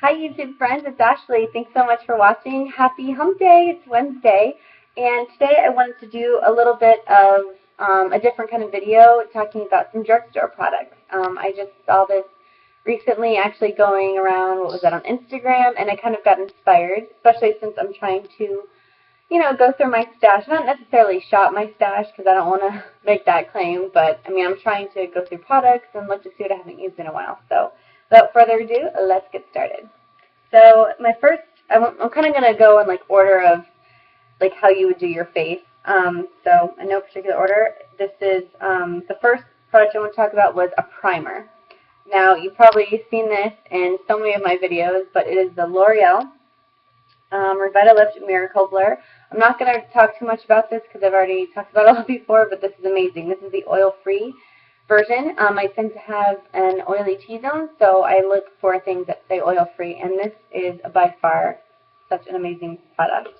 Hi YouTube friends, it's Ashley. Thanks so much for watching. Happy hump day, it's Wednesday, and today I wanted to do a little bit of a different kind of video talking about some drugstore products. I just saw this recently actually going around, what was that, on Instagram, and I kind of got inspired, especially since I'm trying to, go through my stash. Not necessarily shop my stash because I don't want to make that claim, but I mean, I'm trying to go through products and look to see what I haven't used in a while. So without further ado, let's get started. So my first, I'm kind of going to go in like order of like how you would do your face. So in no particular order, this is the first product I want to talk about was a primer. Now you've probably seen this in so many of my videos, but it is the L'Oreal Revitalift Miracle Blur. I'm not going to talk too much about this because I've already talked about it all before, but this is amazing. This is the oil-free version. I tend to have an oily T-zone, so I look for things that say oil-free, and this is by far such an amazing product.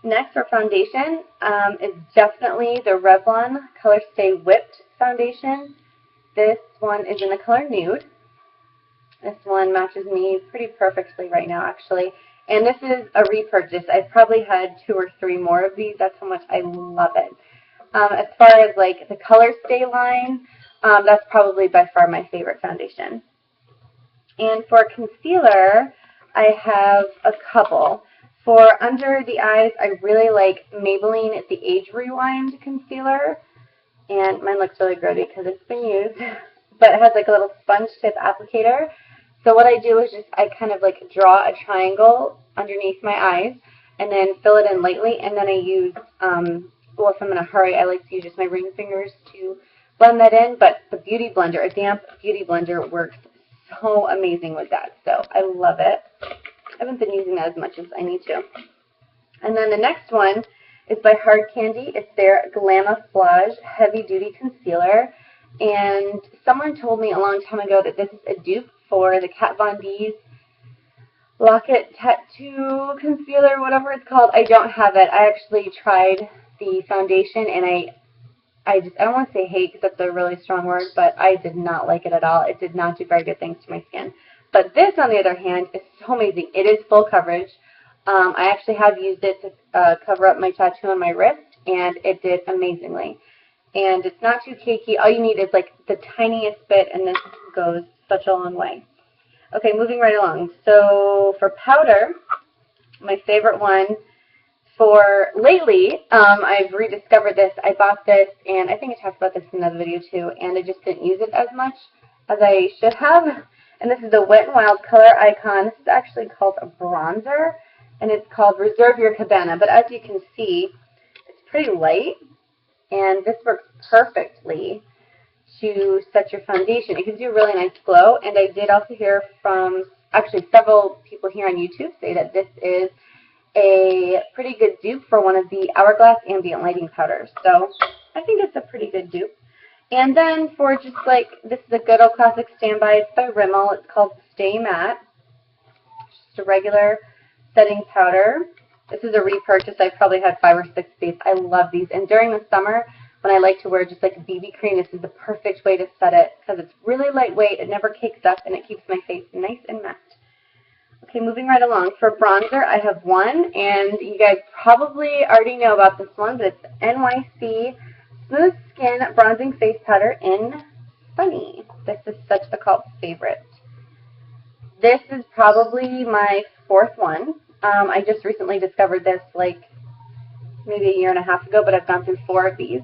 Next, for foundation, is definitely the Revlon Color Stay Whipped Foundation. This one is in the color Nude. This one matches me pretty perfectly right now, actually. And this is a repurchase. I've probably had 2 or 3 more of these. That's how much I love it. As far as like the Color Stay line, that's probably by far my favorite foundation. And for concealer, I have a couple. For under the eyes, I really like Maybelline the Age Rewind concealer. And mine looks really grody because it's been used. But it has like a little sponge tip applicator. So what I do is just I kind of like draw a triangle underneath my eyes and then fill it in lightly, and then I use, well, if I'm in a hurry, I like to use just my ring fingers to blend that in, but the Beauty Blender, a damp Beauty Blender, works so amazing with that, so I love it. I haven't been using that as much as I need to. And then the next one is by Hard Candy. It's their Glamouflage Heavy Duty Concealer, and someone told me a long time ago that this is a dupe for the Kat Von D's Locket Tattoo Concealer, whatever it's called. I don't have it. I actually tried the foundation, and I don't want to say hate because that's a really strong word, but I did not like it at all. It did not do very good things to my skin. But this, on the other hand, is so amazing. It is full coverage. I actually have used it to cover up my tattoo on my wrist, and it did amazingly. And it's not too cakey. All you need is like the tiniest bit, and this goes such a long way. Okay, moving right along. So for powder, my favorite one for lately, I've rediscovered this. I bought this, and I think I talked about this in another video too, and I just didn't use it as much as I should have. And this is the Wet n Wild Color Icon. This is actually called a bronzer, and it's called Reserve Your Cabana. But as you can see, it's pretty light, and this works perfectly to set your foundation. It gives you a really nice glow, and I did also hear from actually several people here on YouTube say that this is a pretty good dupe for one of the Hourglass Ambient Lighting powders. So I think it's a pretty good dupe. And then for just like, this is a good old classic standby. It's by Rimmel. It's called Stay Matte. Just a regular setting powder. This is a repurchase. I've probably had 5 or 6 of these. I love these. And during the summer, when I like to wear just like a BB cream, this is the perfect way to set it because it's really lightweight, it never cakes up, and it keeps my face nice and matte. Okay, moving right along. For bronzer, I have one, and you guys probably already know about this one, but it's NYC Smooth Skin Bronzing Face Powder in Sunny. This is such a cult favorite. This is probably my 4th one. I just recently discovered this like maybe a year and a half ago, but I've gone through 4 of these.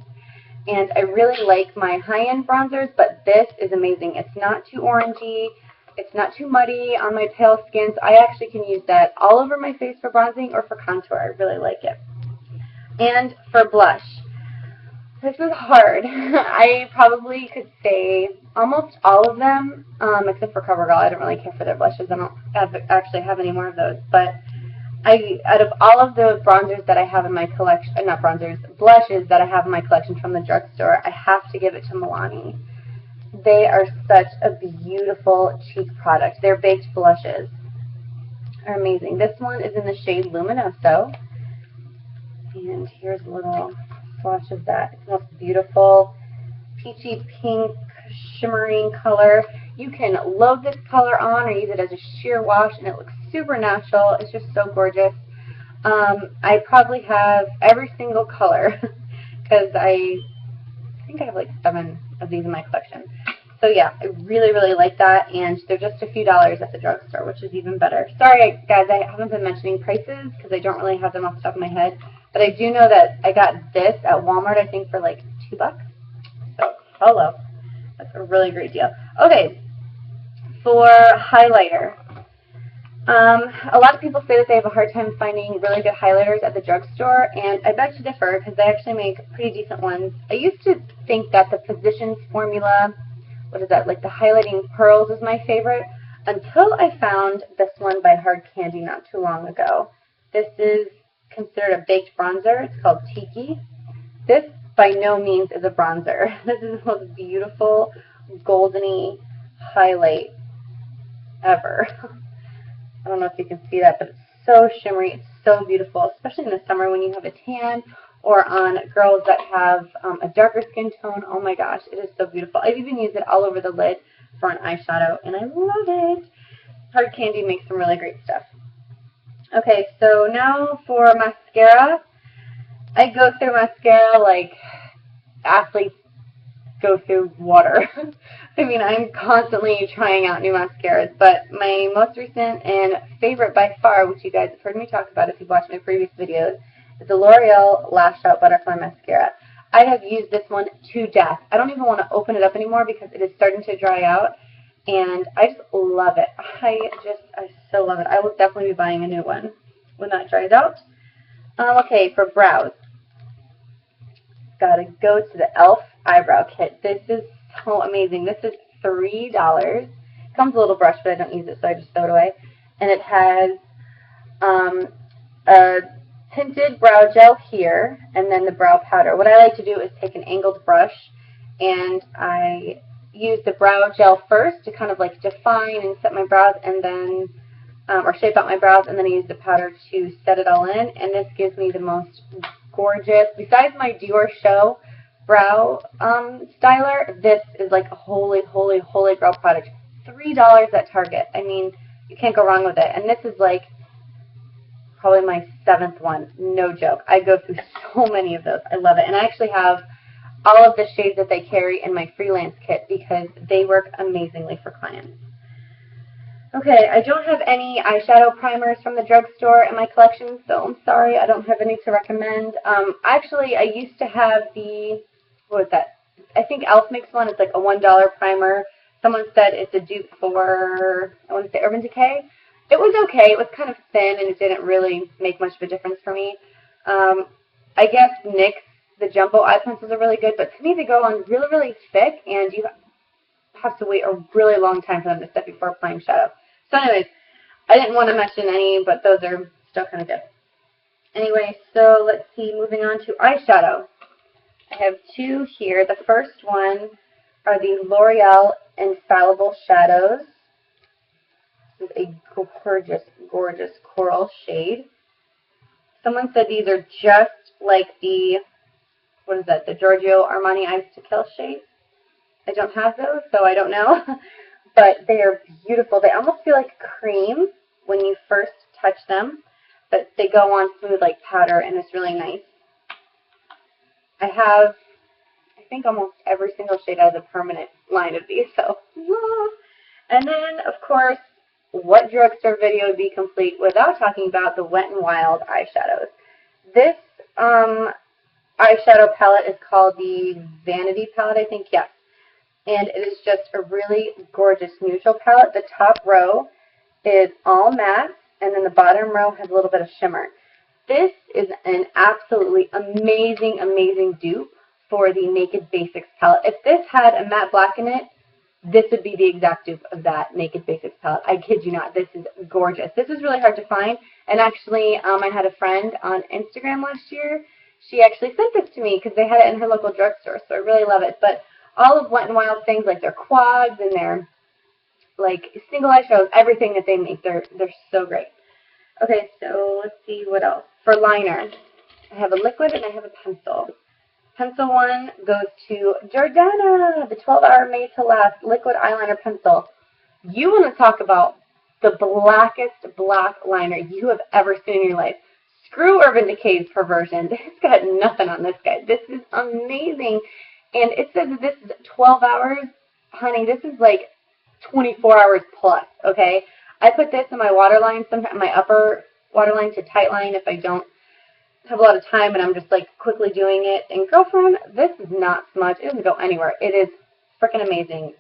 And I really like my high-end bronzers, but this is amazing. It's not too orangey. It's not too muddy on my pale skin, so I actually can use that all over my face for bronzing or for contour. I really like it. And for blush, this is hard. I probably could say almost all of them, except for CoverGirl. I don't really care for their blushes. I don't actually have any more of those, but out of all of the bronzers that I have in my collection, not bronzers, blushes that I have in my collection from the drugstore, I have to give it to Milani. They are such a beautiful cheek product. Their baked blushes are amazing. This one is in the shade Luminoso, and here's a little swatch of that. It's the most beautiful peachy pink shimmering color. You can load this color on or use it as a sheer wash, and it looks super natural. It's just so gorgeous. I probably have every single color because I think I have like 7 of these in my collection. So yeah, I really, really like that, and they're just a few dollars at the drugstore, which is even better. Sorry, guys, I haven't been mentioning prices because I don't really have them off the top of my head, but I do know that I got this at Walmart, I think, for like $2. So, hello. That's a really great deal. Okay, for highlighter. A lot of people say that they have a hard time finding really good highlighters at the drugstore, and I beg to differ because they actually make pretty decent ones. I used to think that the Physicians Formula, what is that, like the highlighting pearls is my favorite, until I found this one by Hard Candy not too long ago. This is considered a baked bronzer. It's called Tiki. This by no means is a bronzer. This is the most beautiful goldeny highlight ever. I don't know if you can see that, but it's so shimmery. It's so beautiful, especially in the summer when you have a tan, or on girls that have a darker skin tone. Oh my gosh, it is so beautiful. I've even used it all over the lid for an eyeshadow, and I love it. Hard Candy makes some really great stuff. Okay, so now for mascara. I go through mascara like athletes go through water. I mean, I'm constantly trying out new mascaras, but my most recent and favorite by far, which you guys have heard me talk about if you've watched my previous videos, is the L'Oreal Lash Out Butterfly Mascara. I have used this one to death. I don't even want to open it up anymore because it is starting to dry out, and I just love it. I so love it. I will definitely be buying a new one when that dries out. Okay, for brows. Gotta go to the e.l.f. eyebrow kit. This is so amazing. This is $3. Comes with a little brush, but I don't use it, so I just throw it away. And it has a tinted brow gel here, and then the brow powder. What I like to do is take an angled brush, and I use the brow gel first to kind of like define and set my brows, and then or shape out my brows, and then I use the powder to set it all in. And this gives me the most gorgeous, besides my Dior Show brow styler, this is like a holy, holy, holy grail product. $3 at Target. I mean, you can't go wrong with it. And this is like probably my 7th one. No joke. I go through so many of those. I love it. And I actually have all of the shades that they carry in my freelance kit because they work amazingly for clients. Okay, I don't have any eyeshadow primers from the drugstore in my collection, so I'm sorry, I don't have any to recommend. Actually, I used to have the, what was that? I think e.l.f. makes one. It's like a $1 primer. Someone said it's a dupe for, I want to say, Urban Decay. It was okay. It was kind of thin, and it didn't really make much of a difference for me. I guess NYX, the jumbo eye pencils are really good, but to me they go on really, really thick, and you have to wait a really long time for them to set before applying shadow. So anyways, I didn't want to mention any, but those are still kind of good. Anyway, so let's see, moving on to eyeshadow. I have 2 here. The first one are the L'Oreal Infallible Shadows. This is a gorgeous, gorgeous coral shade. Someone said these are just like the, what is that, the Giorgio Armani Eyes to Kill shade. I don't have those, so I don't know. But they are beautiful. They almost feel like cream when you first touch them, but they go on smooth like powder, and it's really nice. I have, I think, almost every single shade has a permanent line of these, so. And then, of course, what drugstore video would be complete without talking about the Wet n Wild eyeshadows? This eyeshadow palette is called the Vanity palette, I think, yes. And it is just a really gorgeous neutral palette. The top row is all matte, and then the bottom row has a little bit of shimmer. This is an absolutely amazing, amazing dupe for the Naked Basics palette. If this had a matte black in it, this would be the exact dupe of that Naked Basics palette. I kid you not. This is gorgeous. This is really hard to find, and actually I had a friend on Instagram last year. She actually sent this to me because they had it in her local drugstore, so I really love it. But all of Wet n Wild things, like their quads and their like single eyeshadows, everything that they make, they're so great. Okay, so let's see what else. For liner, I have a liquid and I have a pencil. pencil one goes to Jordana, the 12-hour Made to Last liquid eyeliner pencil. You want to talk about the blackest black liner you have ever seen in your life. Screw Urban Decay's perversion. It's got nothing on this guy. This is amazing. And it says that this is 12 hours. Honey, this is like 24 hours plus, okay? I put this in my waterline, sometimes my upper waterline to tight line if I don't have a lot of time and I'm just like quickly doing it. And girlfriend, this is not smudge. It doesn't go anywhere. It is freaking amazing.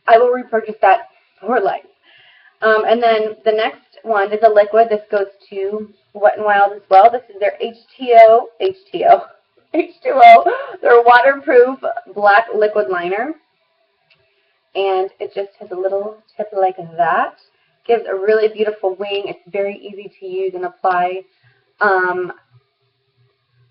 I will repurchase that for life. And then the next one is a liquid. This goes to Wet n Wild as well. This is their H2O, their waterproof black liquid liner. And it just has a little tip like that. Gives a really beautiful wing. It's very easy to use and apply.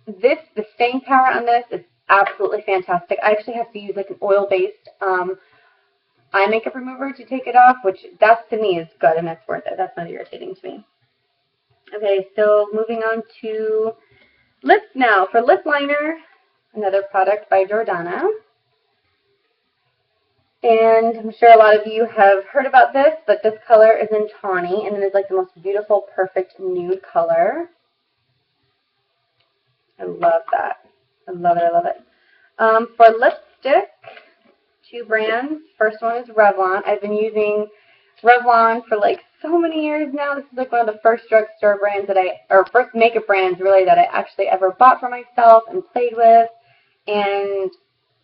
The staying power on this is absolutely fantastic. I actually have to use like an oil-based eye makeup remover to take it off, which that to me is good and it's worth it. That's not irritating to me. Okay, so moving on to lips now. For lip liner, another product by Jordana. And I'm sure a lot of you have heard about this, but this color is in tawny, and it is like the most beautiful, perfect nude color. I love that. I love it. I love it. For lipstick, two brands. First one is Revlon. I've been using Revlon for like so many years now. This is like one of the first drugstore brands or first makeup brands really that I actually ever bought for myself and played with. And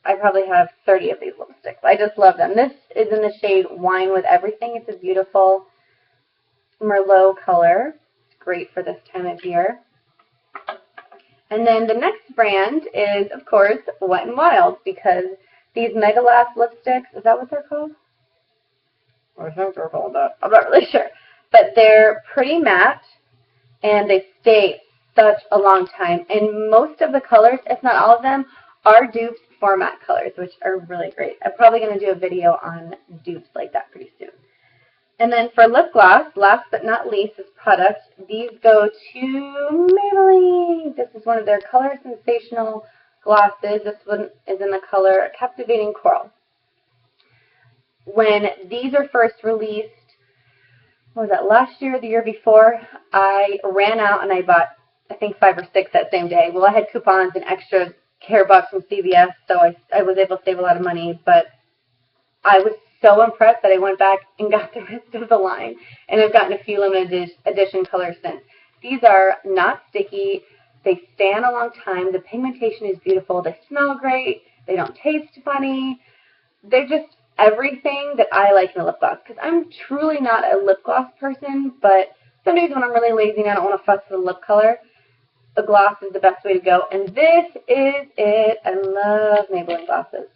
I probably have 30 of these lipsticks. I just love them. This is in the shade Wine with Everything. It's a beautiful Merlot color. It's great for this time of year. And then the next brand is, of course, Wet n Wild, because these Mega Last lipsticks, is that what they're called? Or I think they're called that. I'm not really sure. But they're pretty matte, and they stay such a long time. And most of the colors, if not all of them, are dupes for matte colors, which are really great. I'm probably going to do a video on dupes like that pretty soon. And then for lip gloss, last but not least, this product, these go to Maybelline. This is one of their Color Sensational glosses. This one is in the color Captivating Coral. When these are first released, what was that, last year or the year before, I ran out and I bought, I think, 5 or 6 that same day. Well, I had coupons and extra care bucks from CVS, so I was able to save a lot of money, but I was so impressed that I went back and got the rest of the line, and I've gotten a few limited edition colors since. These are not sticky. They stand a long time. The pigmentation is beautiful. They smell great. They don't taste funny. They're just everything that I like in a lip gloss, because I'm truly not a lip gloss person, but some days when I'm really lazy and I don't want to fuss with a lip color, a gloss is the best way to go, and this is it. I love Maybelline glosses.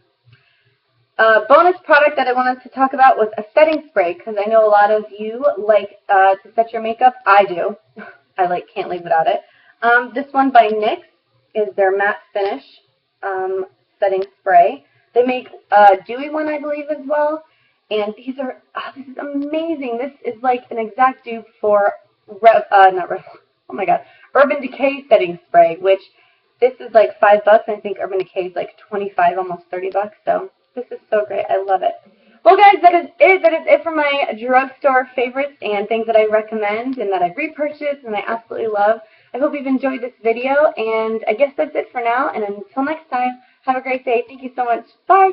Bonus product that I wanted to talk about was a setting spray, because I know a lot of you like to set your makeup. I do. I can't live without it. This one by NYX is their matte finish setting spray. They make a dewy one, I believe, as well. And these are, this is amazing. This is like an exact dupe for Urban Decay setting spray, which this is like $5. I think Urban Decay is like 25, almost $30. So this is so great. I love it. Well, guys, that is it. That is it for my drugstore favorites and things that I recommend and that I've repurchased and I absolutely love. I hope you've enjoyed this video, and I guess that's it for now. And until next time, have a great day. Thank you so much. Bye.